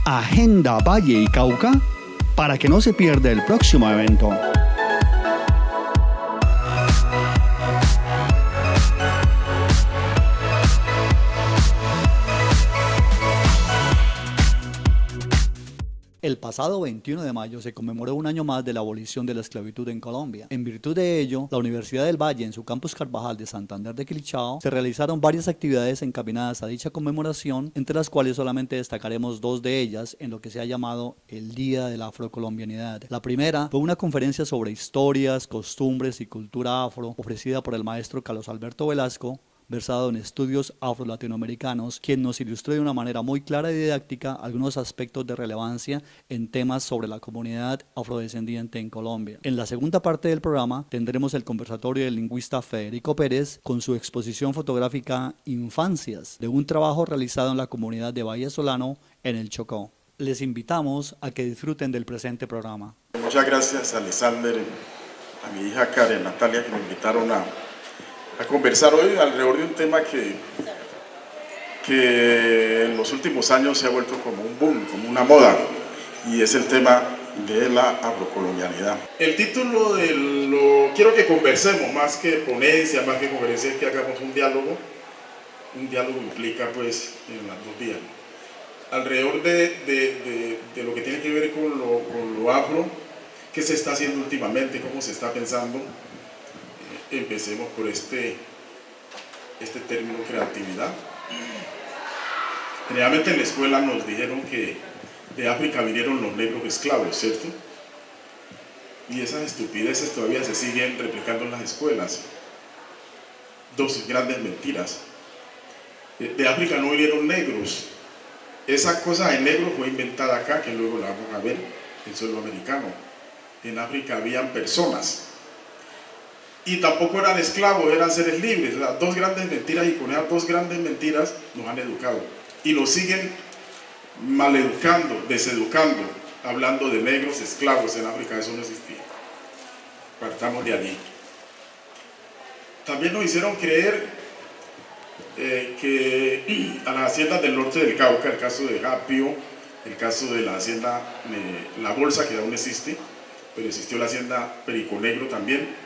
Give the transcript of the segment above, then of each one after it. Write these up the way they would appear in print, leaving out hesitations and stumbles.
Agenda Valle y Cauca para que no se pierda el próximo evento. El pasado 21 de mayo se conmemoró un año más de la abolición de la esclavitud en Colombia. En virtud de ello, la Universidad del Valle, en su campus Carvajal de Santander de Quilichao, se realizaron varias actividades encaminadas a dicha conmemoración, entre las cuales solamente destacaremos dos de ellas en lo que se ha llamado el Día de la Afrocolombianidad. La primera fue una conferencia sobre historias, costumbres y cultura afro, ofrecida por el maestro Carlos Alberto Velasco, versado en estudios afro-latinoamericanos, quien nos ilustró de una manera muy clara y didáctica algunos aspectos de relevancia en temas sobre la comunidad afrodescendiente en Colombia. En la segunda parte del programa tendremos el conversatorio del lingüista Federico Pérez con su exposición fotográfica Infancias, de un trabajo realizado en la comunidad de Valle Solano en el Chocó. Les invitamos a que disfruten del presente programa. Muchas gracias a Alexander, a mi hija Karen Natalia, que me invitaron a conversar hoy alrededor de un tema que en los últimos años se ha vuelto como un boom, como una moda, y es el tema de la afrocolombianidad. El título quiero que conversemos, más que ponencia, más que conferencia, es que hagamos un diálogo. Un diálogo implica pues en las dos vías, alrededor de lo que tiene que ver con lo afro, qué se está haciendo últimamente, cómo se está pensando. Empecemos por este término creatividad. Generalmente en la escuela nos dijeron que de África vinieron los negros esclavos, ¿cierto? Y esas estupideces todavía se siguen replicando en las escuelas. Dos grandes mentiras. De África no vinieron negros. Esa cosa de negro fue inventada acá, que luego la vamos a ver en suelo americano. En África habían personas. Y tampoco eran esclavos, eran seres libres. O sea, dos grandes mentiras, y con esas dos grandes mentiras nos han educado. Y nos siguen maleducando, deseducando, hablando de negros esclavos en África. Eso no existía. Partamos de allí. También nos hicieron creer que a las haciendas del norte del Cauca, el caso de Japio, el caso de la hacienda La Bolsa, que aún existe, pero existió la hacienda Perico Negro también,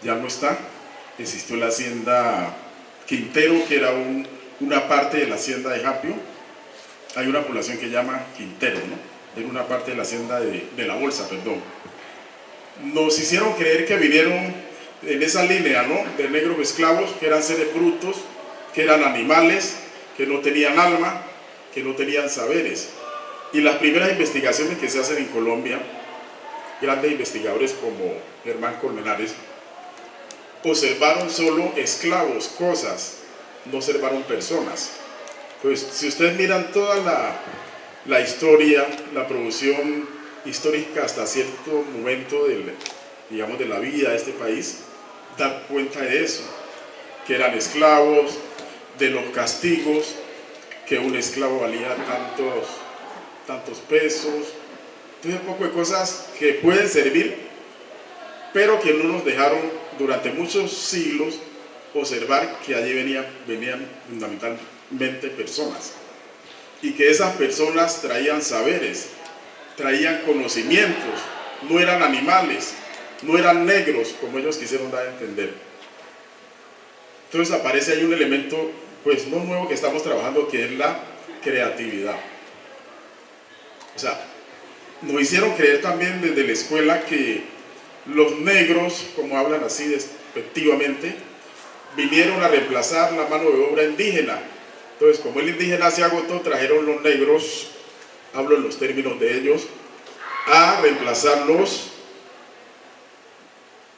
ya no está. Existió la hacienda Quintero, que era una parte de la hacienda de Japio. Hay una población que llama Quintero, ¿no? Era una parte de la hacienda de La Bolsa, perdón. Nos hicieron creer que vinieron en esa línea, ¿no?, de negros esclavos, que eran seres brutos, que eran animales, que no tenían alma, que no tenían saberes. Y las primeras investigaciones que se hacen en Colombia, grandes investigadores como Germán Colmenares, observaron solo esclavos, cosas, no observaron personas. Pues si ustedes miran toda la historia, la producción histórica hasta cierto momento digamos, de la vida de este país, dan cuenta de eso, que eran esclavos, de los castigos, que un esclavo valía tantos pesos. Entonces, un poco de cosas que pueden servir, pero que no nos dejaron durante muchos siglos observar que allí venían fundamentalmente personas, y que esas personas traían saberes, traían conocimientos, no eran animales, no eran negros como ellos quisieron dar a entender. Entonces aparece ahí un elemento pues no nuevo que estamos trabajando, que es la creatividad. O sea, nos hicieron creer también desde la escuela que los negros, como hablan así despectivamente, vinieron a reemplazar la mano de obra indígena. Entonces, como el indígena se agotó, trajeron los negros, hablo en los términos de ellos, a reemplazar los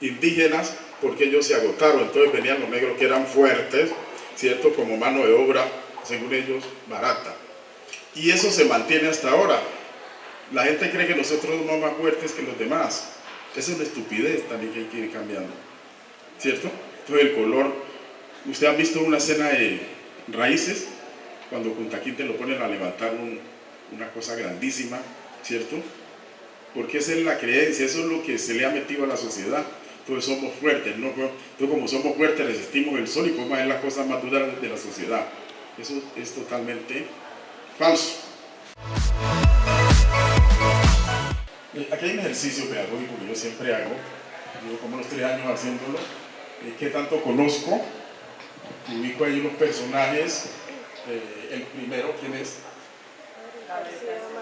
indígenas, porque ellos se agotaron. Entonces venían los negros que eran fuertes, ¿cierto?, como mano de obra, según ellos, barata. Y eso se mantiene hasta ahora. La gente cree que nosotros somos más fuertes que los demás. Esa es una estupidez también que hay que ir cambiando, ¿cierto? Entonces el color, ustedes han visto una escena de Raíces, cuando Kunta Kinte lo ponen a levantar una cosa grandísima, ¿cierto? Porque esa es la creencia, eso es lo que se le ha metido a la sociedad. Entonces somos fuertes, ¿no? Entonces, como somos fuertes, resistimos el sol y podemos hacer las cosas más duras de la sociedad. Eso es totalmente falso. aquí hay un ejercicio pedagógico que yo siempre hago, llevo como unos 3 años haciéndolo, ¿qué tanto conozco? Ubico ahí unos personajes, el primero, ¿quién es?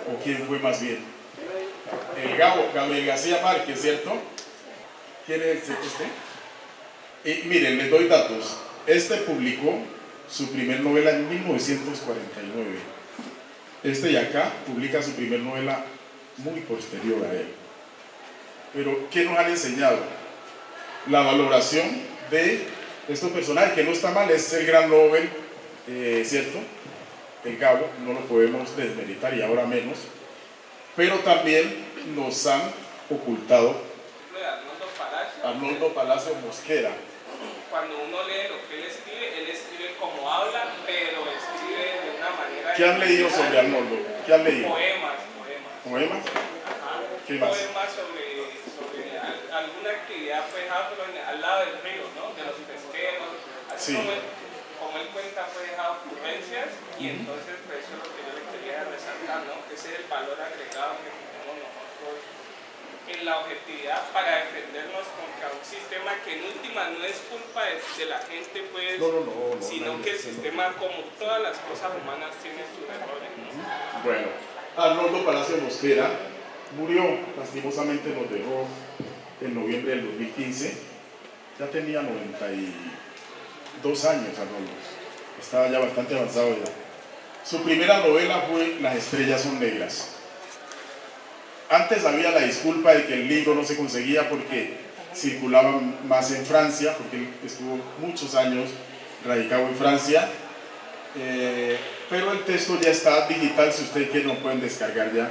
¿O quién fue más bien? El Gabriel García Márquez, ¿cierto? ¿Quién es este? Miren, les doy datos. Este publicó su primer novela en 1949. Este de acá publica su primer novela muy posterior a él. Pero, ¿qué nos han enseñado? La valoración de estos personajes, que no está mal, es el gran Nobel, ¿cierto? El Gabo, no lo podemos desmeritar y ahora menos, pero también nos han ocultado Arnoldo Palacio Mosquera. Cuando uno lee lo que él escribe como habla, pero escribe de una manera... ¿Qué han leído sobre Arnoldo? ¿Qué han leído? Poemas. ¿Poemas? Ajá. ¿Qué más? Poemas sobre alguna actividad, pues, al lado del río, ¿no? De los pesqueros. Así Sí. como él cuenta, pues, ocurrencias, y entonces, pues, eso es lo que yo le quería resaltar, ¿no? Que ese es el valor agregado que tenemos nosotros en la objetividad para defendernos contra un sistema que en última no es culpa de la gente, pues, sino que el sistema, como todas las cosas humanas, tiene sus errores, ¿no? Bueno, Arnoldo Palacio Mosquera murió, lastimosamente nos dejó en noviembre del 2015, ya tenía 92 años Arnoldo, estaba ya bastante avanzado ya. Su primera novela fue Las estrellas son negras. Antes había la disculpa de que el libro no se conseguía porque circulaba más en Francia, porque él estuvo muchos años radicado en Francia, pero el texto ya está digital, si ustedes quieren lo pueden descargar ya,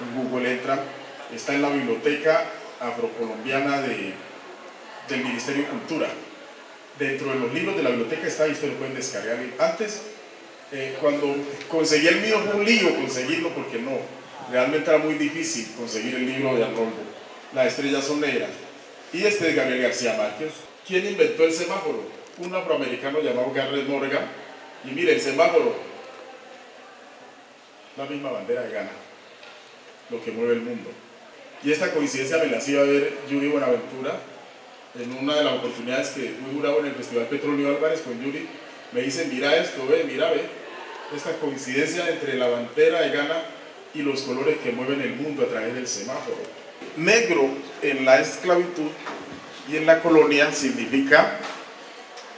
en Google entran, está en la biblioteca afrocolombiana del Ministerio de Cultura. Dentro de los libros de la biblioteca está y ustedes lo pueden descargar. Antes, cuando conseguí el mío fue un lío conseguirlo porque realmente era muy difícil conseguir el libro de Arnoldo. Las estrellas son negras. Y este de Gabriel García Márquez. ¿Quién inventó el semáforo? Un afroamericano llamado Garrett Morgan. Y mire, el semáforo, la misma bandera de Ghana, lo que mueve el mundo. Y esta coincidencia me la hacía ver Yuri Buenaventura en una de las oportunidades que fui jurado en el Festival Petróleo Álvarez con Yuri. Me dicen, mira esto, mira, esta coincidencia entre la bandera de Ghana y los colores que mueven el mundo a través del semáforo. Negro en la esclavitud y en la colonia significa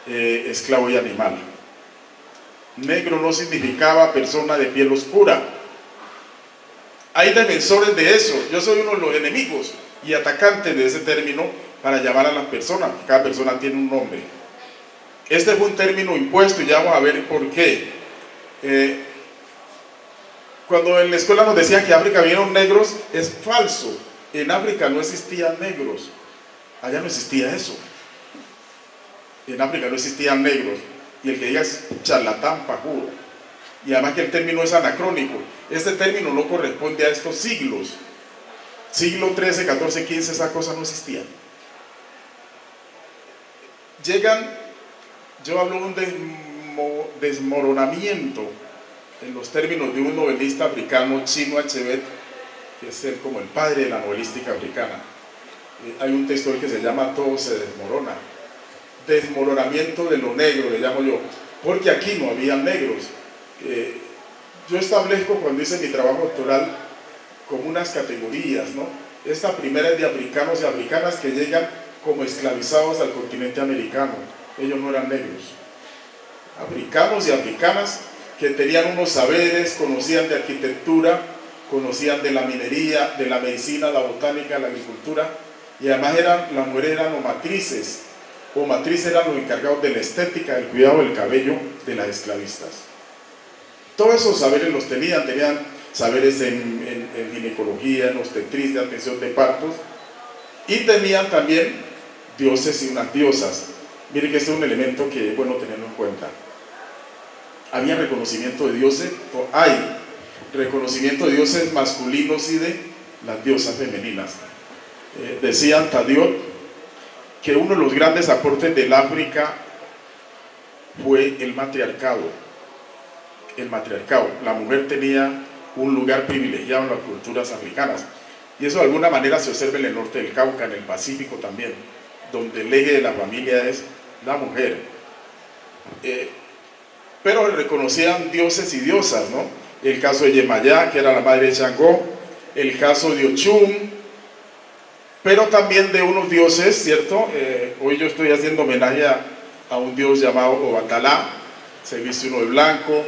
esclavo y animal. Negro no significaba persona de piel oscura. Hay defensores de eso. Yo soy uno de los enemigos y atacantes de ese término para llamar a las personas. Cada persona tiene un nombre. Este fue un término impuesto y ya vamos a ver por qué. Cuando en la escuela nos decían que África vinieron negros, es falso. En África no existían negros. Allá no existía eso. En África no existían negros. Y el que diga es charlatán, pajudo. Y además que el término es anacrónico. Este término no corresponde a estos siglos. Siglo XIII, XIV, XV, esas cosas no existían. Yo hablo de un desmoronamiento en los términos de un novelista africano, Chinua Achebe, que es como el padre de la novelística africana. Hay un texto que se llama Todo se desmorona. Desmoronamiento de lo negro, le llamo yo, porque aquí no había negros. Yo establezco cuando hice mi trabajo doctoral como unas categorías, ¿no? Esta primera es de africanos y africanas que llegan como esclavizados al continente americano. Ellos no eran negros. Africanos y africanas que tenían unos saberes, conocían de arquitectura, conocían de la minería, de la medicina, la botánica, la agricultura, y además las mujeres eran matrices eran los encargados de la estética, del cuidado del cabello de las esclavistas. Todos esos saberes los tenían saberes en ginecología, en obstetricia, atención de partos, y tenían también dioses y unas diosas. Miren que este es un elemento que es bueno tenerlo en cuenta. Había reconocimiento de dioses, hay reconocimiento de dioses masculinos y de las diosas femeninas. Decían Tadiot que uno de los grandes aportes del África fue el matriarcado. La mujer tenía un lugar privilegiado en las culturas africanas. Y eso de alguna manera se observa en el norte del Cauca, en el Pacífico también, donde el eje de la familia es la mujer. Pero reconocían dioses y diosas, ¿no? El caso de Yemayá, que era la madre de Changó, el caso de Ochum, pero también de unos dioses, ¿cierto? Hoy yo estoy haciendo homenaje a un dios llamado Obatalá, se viste uno de blanco.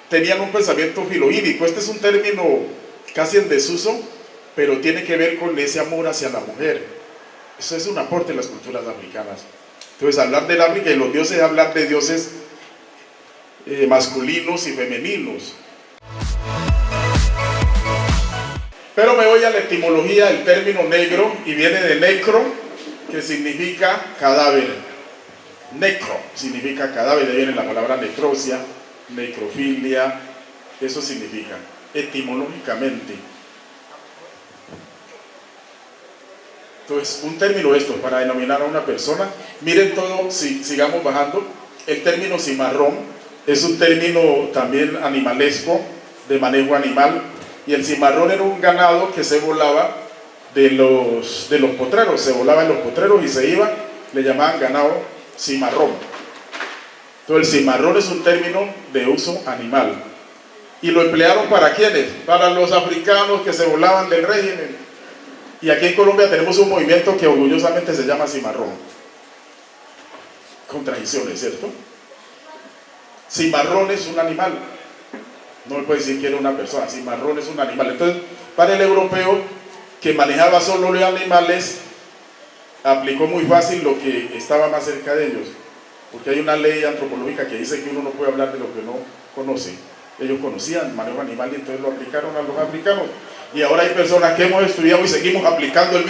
Tenían un pensamiento filogínico. Este es un término casi en desuso, pero tiene que ver con ese amor hacia la mujer. Eso es un aporte de las culturas africanas. Entonces, hablar del África y los dioses es hablar de dioses masculinos y femeninos. Pero me voy a la etimología del término negro y viene de necro, que significa cadáver. Necro significa cadáver, de ahí viene la palabra necrosia, necrofilia, eso significa etimológicamente. Entonces, un término esto para denominar a una persona. Miren todo, sigamos bajando. El término cimarrón es un término también animalesco, de manejo animal. Y el cimarrón era un ganado que se volaba de los potreros, se volaba en los potreros y se iba, le llamaban ganado cimarrón. Entonces el cimarrón es un término de uso animal. ¿Y lo emplearon para quiénes? Para los africanos que se volaban del régimen. Y aquí en Colombia tenemos un movimiento que orgullosamente se llama cimarrón. Contradicciones, ¿cierto? Cimarrón es un animal. No me puede decir que era una persona, cimarrón es un animal. Entonces, para el europeo que manejaba solo los animales, aplicó muy fácil lo que estaba más cerca de ellos. Porque hay una ley antropológica que dice que uno no puede hablar de lo que no conoce. Ellos conocían el manejo animal y entonces lo aplicaron a los africanos. Y ahora hay personas que hemos estudiado y seguimos aplicando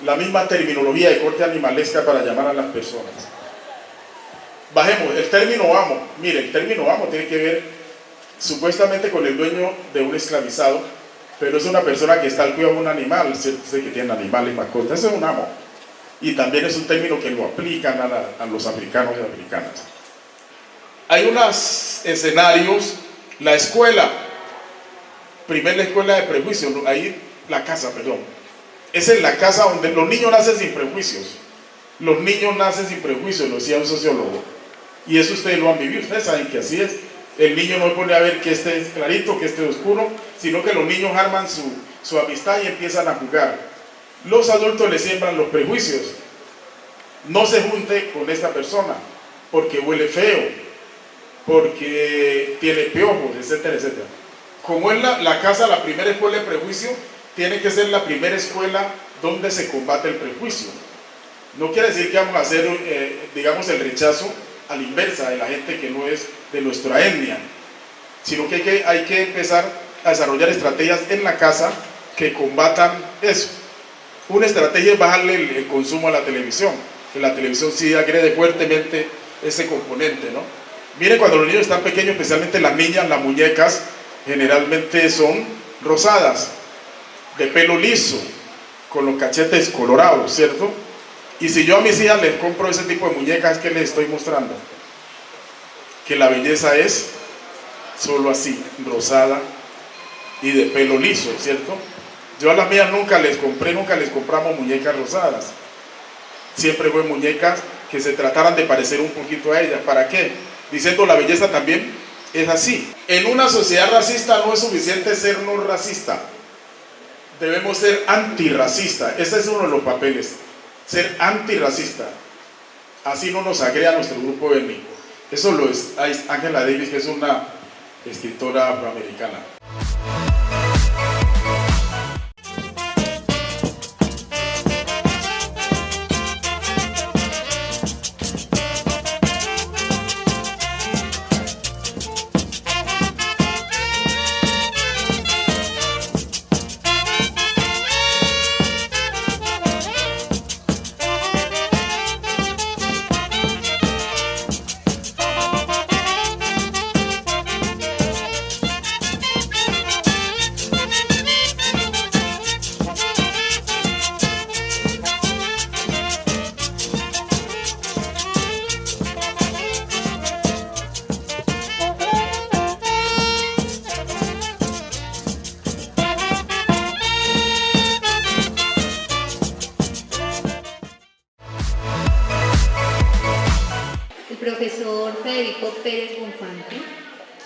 la misma terminología de corte animalesca para llamar a las personas. Bajemos, el término amo. Mire, el término amo tiene que ver supuestamente con el dueño de un esclavizado, pero es una persona que está al cuidado de un animal, sé que tienen animales y mascotas, ese es un amo. Y también es un término que lo aplican a los africanos y africanas. Hay unos escenarios, la escuela, primero la escuela de prejuicios, ahí la casa, perdón. Esa es la casa donde los niños nacen sin prejuicios. Los niños nacen sin prejuicios, lo decía un sociólogo. Y eso ustedes lo han vivido, ustedes saben que así es. El niño no pone a ver que este es clarito, que este es oscuro, sino que los niños arman su amistad y empiezan a jugar. Los adultos le siembran los prejuicios. No se junte con esta persona, porque huele feo, porque tiene piojos, etcétera, etcétera. Como es la casa, la primera escuela de prejuicio, tiene que ser la primera escuela donde se combate el prejuicio. No quiere decir que vamos a hacer, digamos, el rechazo a la inversa de la gente que no es de nuestra etnia, sino que hay que empezar a desarrollar estrategias en la casa que combatan eso. Una estrategia es bajarle el consumo a la televisión, que la televisión sí agrede fuertemente ese componente, ¿no? Miren, cuando los niños están pequeños, especialmente las niñas, las muñecas generalmente son rosadas, de pelo liso, con los cachetes colorados, ¿cierto? Y si yo a mis hijas les compro ese tipo de muñecas, ¿qué les estoy mostrando? Que la belleza es solo así, rosada y de pelo liso, ¿cierto? Yo a las mías nunca les compramos muñecas rosadas. Siempre fue muñecas que se trataran de parecer un poquito a ellas. ¿Para qué? Diciendo la belleza también es así. En una sociedad racista no es suficiente ser no racista. Debemos ser antirracista. Ese es uno de los papeles. Ser antirracista. Así no nos agrega nuestro grupo étnico. Eso lo es Angela Davis, que es una escritora afroamericana.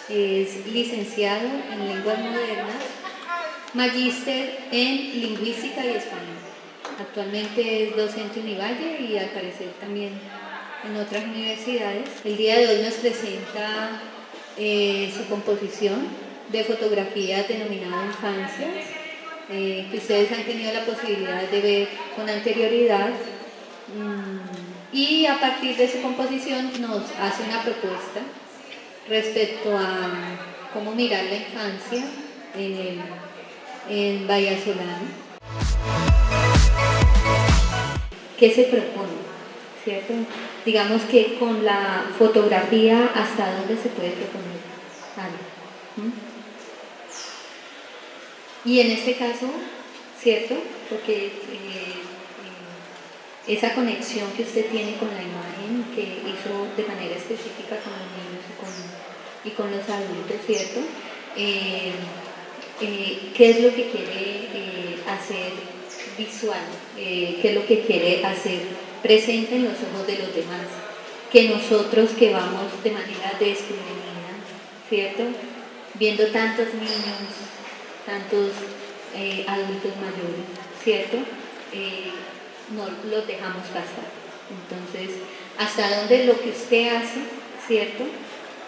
es licenciado en lenguas modernas, magíster en lingüística y español. Actualmente es docente en Univalle y al parecer también en otras universidades. El día de hoy nos presenta su composición de fotografías denominada Infancias, que ustedes han tenido la posibilidad de ver con anterioridad, y a partir de su composición nos hace una propuesta respecto a cómo mirar la infancia en Vallasolano. ¿Qué se propone? ¿Cierto? Digamos que con la fotografía, ¿hasta dónde se puede proponer algo? Y en este caso, ¿cierto? Porque esa conexión que usted tiene con la imagen que hizo de manera específica con los niños y con los adultos, ¿cierto? ¿Qué es lo que quiere hacer visual? ¿Qué es lo que quiere hacer presente en los ojos de los demás? Que nosotros que vamos de manera desprevenida, ¿cierto? Viendo tantos niños, tantos adultos mayores, ¿cierto? No los dejamos pasar. Entonces, ¿hasta dónde lo que usted hace, ¿cierto?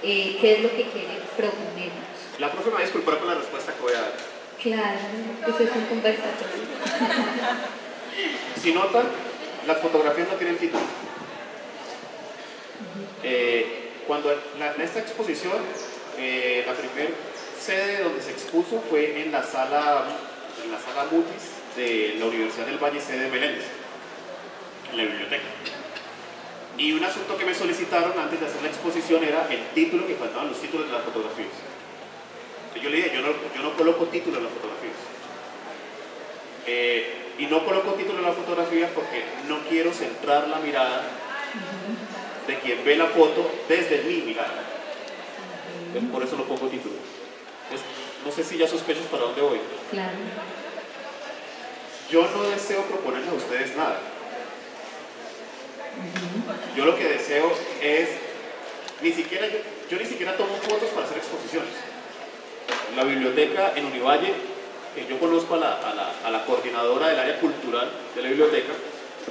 ¿Qué es lo que quiere proponernos? La profe me va a disculpar con la respuesta que voy a dar. Claro, eso es un conversatorio. Si notan, las fotografías no tienen título. Cuando en esta exposición, la primera sede donde se expuso fue en la sala Mutis de la Universidad del Valle, sede de Meléndez, en la biblioteca. Y un asunto que me solicitaron antes de hacer la exposición era el título, que faltaban los títulos de las fotografías. Yo le dije, yo no coloco título en las fotografías. Y no coloco título en las fotografías porque no quiero centrar la mirada de quien ve la foto desde mi mirada. Entonces, por eso no pongo título. Entonces, no sé si ya sospechas para dónde voy. Claro. Yo no deseo proponerles a ustedes nada. Yo lo que deseo es, yo ni siquiera tomo fotos para hacer exposiciones. La biblioteca en Univalle, que yo conozco a la coordinadora del área cultural de la biblioteca,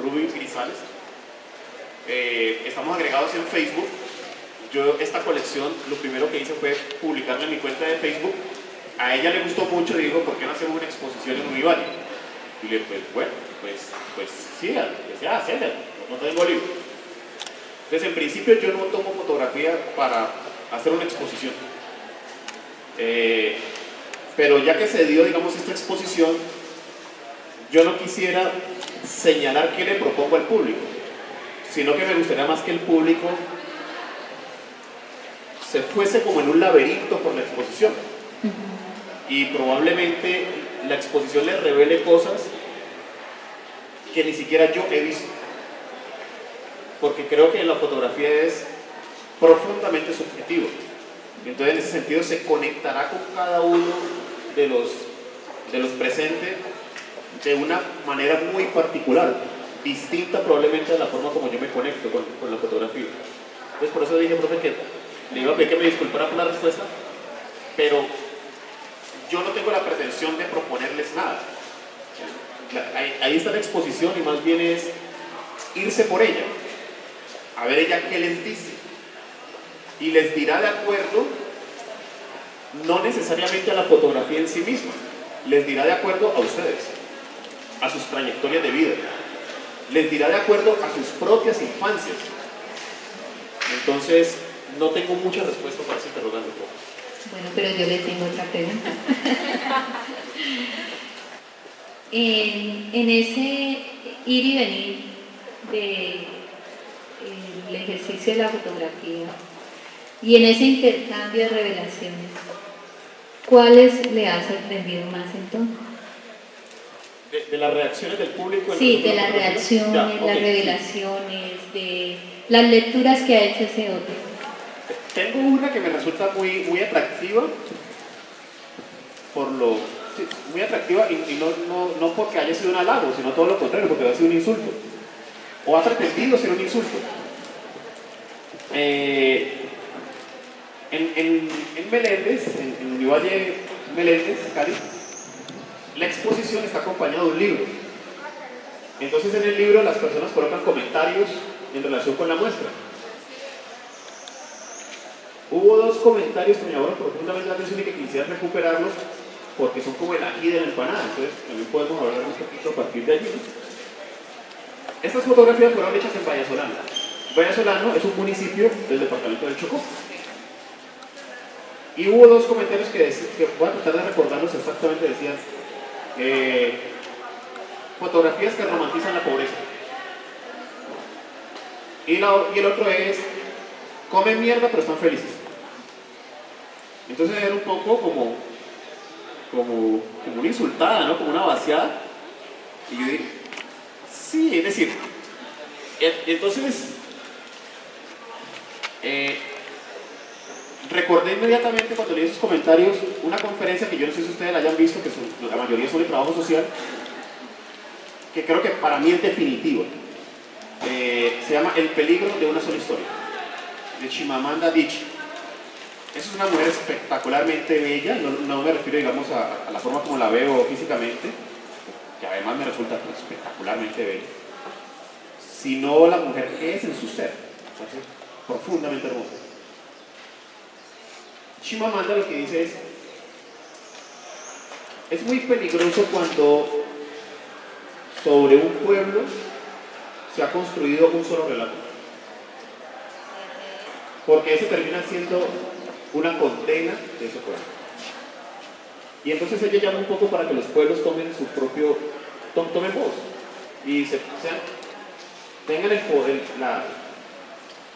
Ruby Grisales, estamos agregados en Facebook. Yo esta colección, lo primero que hice fue publicarla en mi cuenta de Facebook. A ella le gustó mucho y dijo, ¿por qué no hacemos una exposición en Univalle? Y le dije, pues bueno, pues sí, decía, hacela, no tengo libro. Entonces, en principio yo no tomo fotografía para hacer una exposición. Pero ya que se dio, digamos, esta exposición, yo no quisiera señalar qué le propongo al público, sino que me gustaría más que el público se fuese como en un laberinto por la exposición. Y probablemente la exposición le revele cosas que ni siquiera yo he visto. Porque creo que la fotografía es profundamente subjetivo. Entonces, en ese sentido, se conectará con cada uno de los presentes de una manera muy particular, distinta probablemente de la forma como yo me conecto con la fotografía. Entonces, por eso dije, profe, que le iba a pedir que me disculpara por la respuesta, pero yo no tengo la pretensión de proponerles nada. Ahí está la exposición y más bien es irse por ella, a ver ella qué les dice. Y les dirá de acuerdo, no necesariamente a la fotografía en sí misma, les dirá de acuerdo a ustedes, a sus trayectorias de vida, les dirá de acuerdo a sus propias infancias. Entonces, no tengo mucha respuesta para ese interrogante. Bueno, pero yo le tengo otra pregunta. En ese ir y venir del ejercicio de la fotografía y en ese intercambio de revelaciones, ¿cuáles le ha sorprendido más entonces? De las reacciones del público. Sí, de las reacciones, las revelaciones, de las lecturas que ha hecho ese otro. Tengo una que me resulta muy atractiva, muy atractiva y no porque haya sido un halago, sino todo lo contrario, porque ha sido un insulto. O ha pretendido ser un insulto. En Meléndez, en Univalle Meléndez, Cali, la exposición está acompañada de un libro. Entonces en el libro las personas colocan comentarios en relación con la muestra. Hubo dos comentarios que me llamaron profundamente la atención y que quisiera recuperarlos porque son como el ají de la empanada, entonces también podemos hablar un poquito a partir de allí, ¿no? Estas fotografías fueron hechas en Vallasolano. Vallasolano es un municipio del departamento del Chocó. Y hubo dos comentarios que voy a tratar de recordarlos exactamente, decían fotografías que romantizan la pobreza. Y el otro es, comen mierda pero están felices. Entonces era un poco como una insultada, ¿no? Como una vaciada. Y yo dije, sí, es decir, entonces recordé inmediatamente cuando leí esos comentarios una conferencia que yo no sé si ustedes la hayan visto, que la mayoría son de trabajo social, que creo que para mí es definitiva. Se llama El peligro de una sola historia, de Chimamanda Adichie. Esa es una mujer espectacularmente bella, no me refiero, digamos, a la forma como la veo físicamente, que además me resulta espectacularmente bella, sino la mujer que es en su ser, profundamente hermosa. Chimamanda lo que dice es muy peligroso cuando sobre un pueblo se ha construido un solo relato, porque ese termina siendo una condena de ese pueblo. Y entonces ella llama un poco para que los pueblos tomen su propio, tomen voz y tengan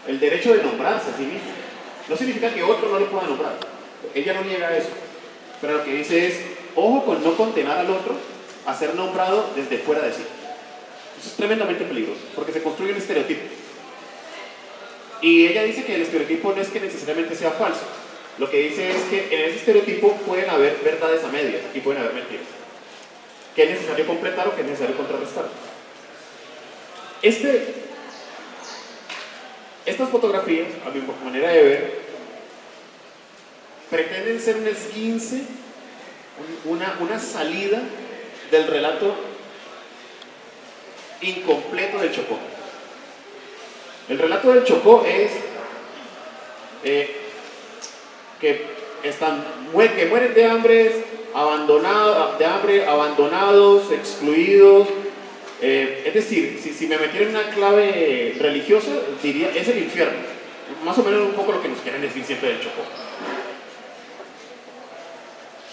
el derecho de nombrarse a sí mismos. No significa que otro no lo pueda nombrar, ella no niega eso, pero lo que dice es, ojo con no condenar al otro a ser nombrado desde fuera de sí. Eso es tremendamente peligroso, porque se construye un estereotipo. Y ella dice que el estereotipo no es que necesariamente sea falso. Lo que dice es que en ese estereotipo pueden haber verdades a medias, aquí pueden haber mentiras. Que es necesario completar o que es necesario contrarrestar. Estas fotografías, a mi manera de ver, pretenden ser un esguince, una salida del relato incompleto del Chocó. El relato del Chocó es que mueren de hambre, abandonados, excluidos. Es decir, si me metiera en una clave religiosa, diría, es el infierno. Más o menos un poco lo que nos quieren decir siempre del Chocó.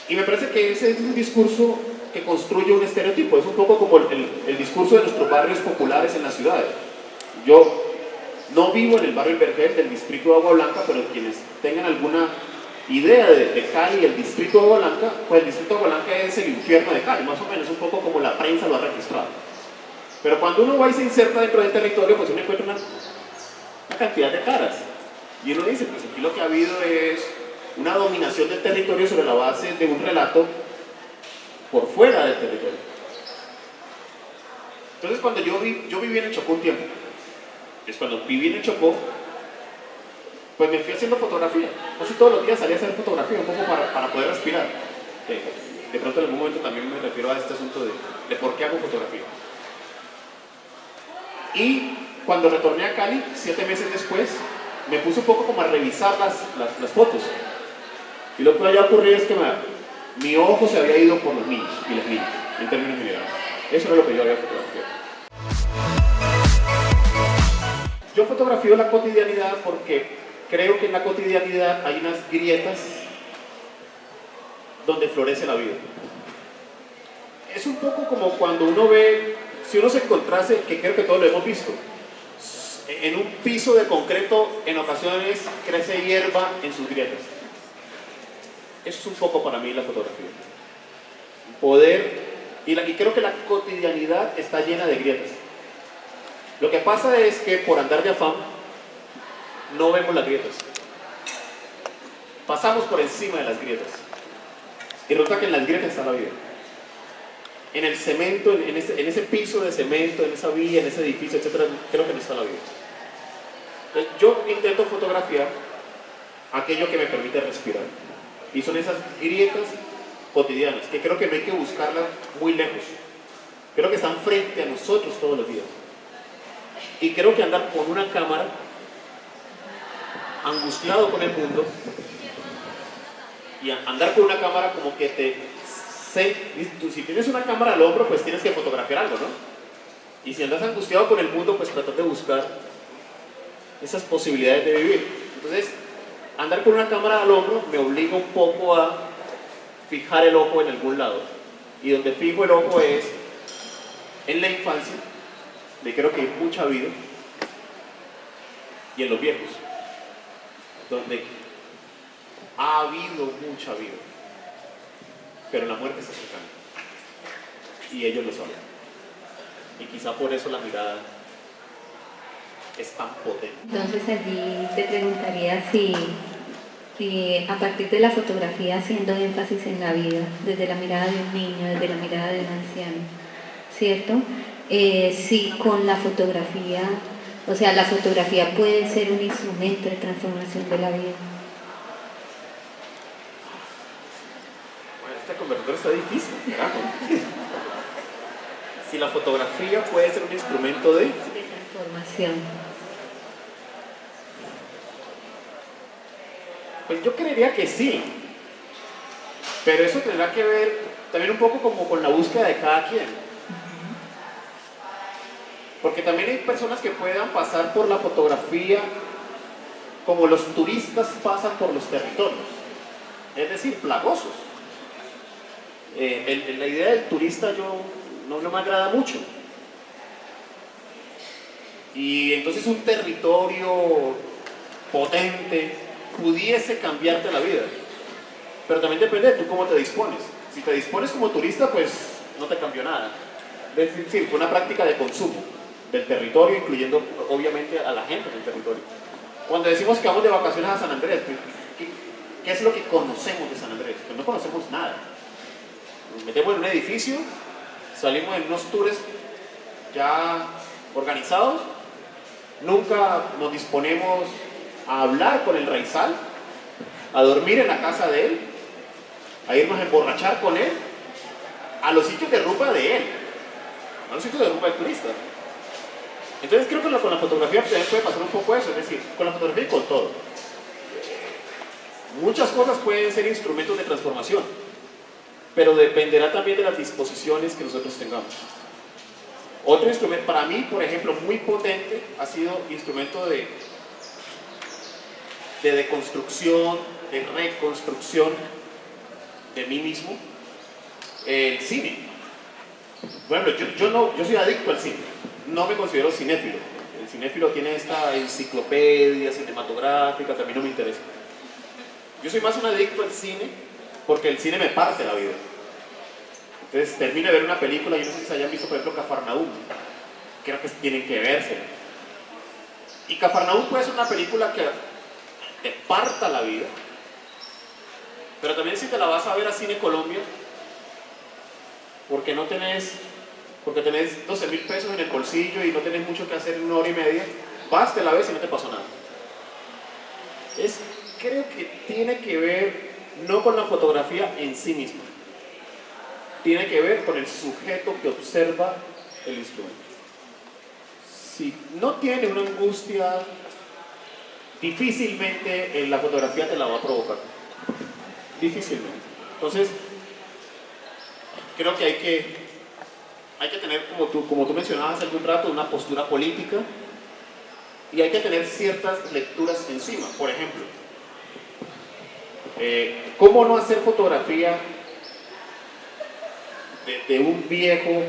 Y me parece que ese es un discurso que construye un estereotipo. Es un poco como el discurso de nuestros barrios populares en las ciudades. Yo no vivo en el barrio El Vergel del distrito de Agua Blanca, pero quienes tengan alguna idea de Cali y el distrito de Agua Blanca, pues el distrito de Agua Blanca es el infierno de Cali, más o menos, un poco como la prensa lo ha registrado. Pero cuando uno va y se inserta dentro del territorio, pues uno encuentra una cantidad de caras. Y uno dice, pues aquí lo que ha habido es una dominación del territorio sobre la base de un relato por fuera del territorio. Entonces cuando yo viví en el Chocó un tiempo, es cuando viví en el Chocó, pues me fui haciendo fotografía. Casi todos los días salía a hacer fotografía, un poco para poder respirar. De pronto en algún momento también me refiero a este asunto de por qué hago fotografía. Y cuando retorné a Cali, 7 meses después, me puse un poco como a revisar las fotos. Y lo que había ocurrido es que mi ojo se había ido por los niños y las niñas, en términos generales. Eso era lo que yo había fotografiado. Yo fotografío la cotidianidad porque creo que en la cotidianidad hay unas grietas donde florece la vida. Es un poco como cuando uno ve, si uno se encontrase, que creo que todos lo hemos visto, en un piso de concreto en ocasiones crece hierba en sus grietas. Eso es un poco para mí la fotografía. Y creo que la cotidianidad está llena de grietas. Lo que pasa es que por andar de afán no vemos las grietas. Pasamos por encima de las grietas. Y resulta que en las grietas está la vida. En el cemento, en ese piso de cemento, en esa vía, en ese edificio, etc., creo que no está la vida. Entonces, yo intento fotografiar aquello que me permite respirar. Y son esas grietas cotidianas, que creo que no hay que buscarlas muy lejos. Creo que están frente a nosotros todos los días. Y creo que andar con una cámara, angustiado con el mundo, y andar con una cámara como que si tienes una cámara al hombro, pues tienes que fotografiar algo, ¿no? Y si andas angustiado con el mundo, pues tratar de buscar esas posibilidades de vivir. Entonces, andar con una cámara al hombro me obliga un poco a fijar el ojo en algún lado. Y donde fijo el ojo es en la infancia, de creo que hay mucha vida, y en los viejos, donde ha habido mucha vida, pero la muerte está cercana. Y ellos lo saben. Y quizá por eso la mirada es tan potente. Entonces allí te preguntaría si a partir de la fotografía, haciendo énfasis en la vida, desde la mirada de un niño, desde la mirada de un anciano, ¿cierto? Si con la fotografía, o sea, la fotografía puede ser un instrumento de transformación de la vida. Bueno, esta conversación está difícil, carajo. Si la fotografía puede ser un instrumento de transformación. Pues yo creería que sí, pero eso tendrá que ver también un poco como con la búsqueda de cada quien. Porque también hay personas que puedan pasar por la fotografía como los turistas pasan por los territorios, es decir, plagosos. La idea del turista no me agrada mucho. Y entonces un territorio potente pudiese cambiarte la vida, pero también depende de tú cómo te dispones. Si te dispones como turista, pues no te cambió nada. Es decir, fue una práctica de consumo del territorio, incluyendo obviamente a la gente del territorio. Cuando decimos que vamos de vacaciones a San Andrés, ¿qué es lo que conocemos de San Andrés? Pues no conocemos nada. Nos metemos en un edificio, salimos en unos tours ya organizados, nunca nos disponemos a hablar con el raizal, a dormir en la casa de él, a irnos a emborrachar con él, a los sitios de rumba de él, a los sitios de rumba del turista. Entonces creo que con la fotografía también puede pasar un poco eso, es decir, con la fotografía y con todo. Muchas cosas pueden ser instrumentos de transformación, pero dependerá también de las disposiciones que nosotros tengamos. Otro instrumento, para mí, por ejemplo, muy potente, ha sido instrumento de deconstrucción, de reconstrucción de mí mismo, el cine. Bueno, yo soy adicto al cine, no me considero cinéfilo. El cinéfilo tiene esta enciclopedia cinematográfica que a mí no me interesa. Yo soy más un adicto al cine porque el cine me parte la vida. Entonces termino de ver una película, yo no sé si se hayan visto por ejemplo Cafarnaúm, creo que tienen que verse. Y Cafarnaúm puede ser una película que te parta la vida, pero también si te la vas a ver a Cine Colombia, porque tenés 12,000 pesos en el bolsillo y no tenés mucho que hacer en 1 hora y media, vas, te la ves y no te pasó nada. Creo que tiene que ver no con la fotografía en sí misma, tiene que ver con el sujeto que observa el instrumento. Si no tiene una angustia, difícilmente en la fotografía te la va a provocar. Difícilmente. Entonces, creo que hay que tener, como tú mencionabas hace un rato, una postura política y hay que tener ciertas lecturas encima. Por ejemplo, ¿cómo no hacer fotografía de un viejo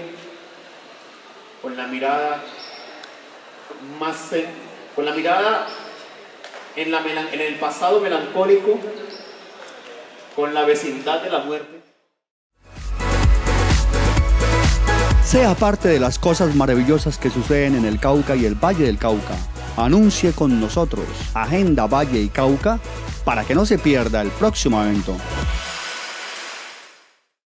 con la mirada en el pasado melancólico, con la vecindad de la muerte? Sea parte de las cosas maravillosas que suceden en el Cauca y el Valle del Cauca. Anuncie con nosotros Agenda Valle y Cauca para que no se pierda el próximo evento.